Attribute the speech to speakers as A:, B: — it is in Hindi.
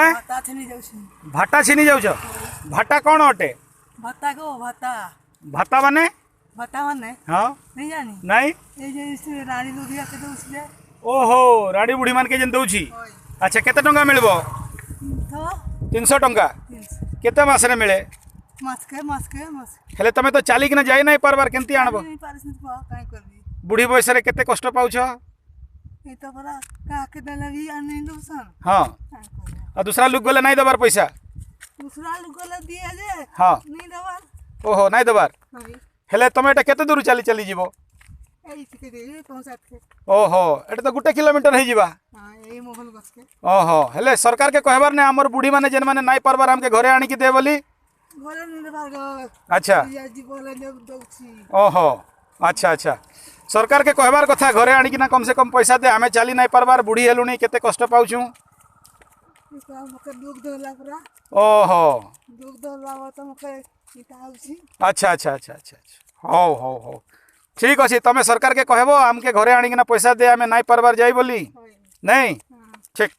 A: भाटा छीनी जाऊछ भाटा कौन अटे
B: भत्ता को भत्ता
A: भाता माने
B: भत्ता माने
A: हाँ
B: नहीं जानी
A: नहीं
B: ये जे रानी लोधिया के दोसले
A: ओहो रानी बुढ़ी मान के जन दउछि अच्छा केते टंका मिलबो
B: तो
A: 300 टंका केते मास रे मिले
B: मास
A: हेले तमे तो चाली किना जाई नहीं परबार केंती आनबो
B: नहीं पारस काई करबी
A: बुढ़ी बयस रे केते कष्ट पाउछ
B: ए तो बड़ा का के दलवी आने दोसन
A: हाँ आ दूसरा लोग गले नहीं दबार पैसा
B: दूसरा लोग गले दिए जे
A: हाँ
B: नहीं दबार
A: ओहो नहीं दबार
B: नहीं
A: हेले तमे एटा केते दूर चाली चली जीवो
B: ए के दे पहुंचात के
A: ओहो एटा तो गुटे किलोमीटर हे जीवा
B: हां ए मोहन गस के
A: ओहो हेले सरकार के कहबार ने हमर बुढ़ी माने जेन माने नहीं परबार हमके घरे आनी की दे बोली
B: घरे नहीं दबार
A: अच्छा
B: या जी बोले ने दउछि
A: ओहो अच्छा अच्छा सरकार के कहबार कथा घरे आनी ना कम से कम पैसा दे आमे चाली नहीं परबार बुढ़ी हेलुनी केते कष्ट पाउछु
B: इसका मके दुख देला पूरा
A: ओहो
B: दुख देला तो मके इता आउछि
A: अच्छा अच्छा अच्छा अच्छा हो हो हो ठीक अच्छे तमे सरकार के कहबो हमके घरे आनी ना पैसा दे आमे नहीं परबार जाई बोली नहीं ठीक।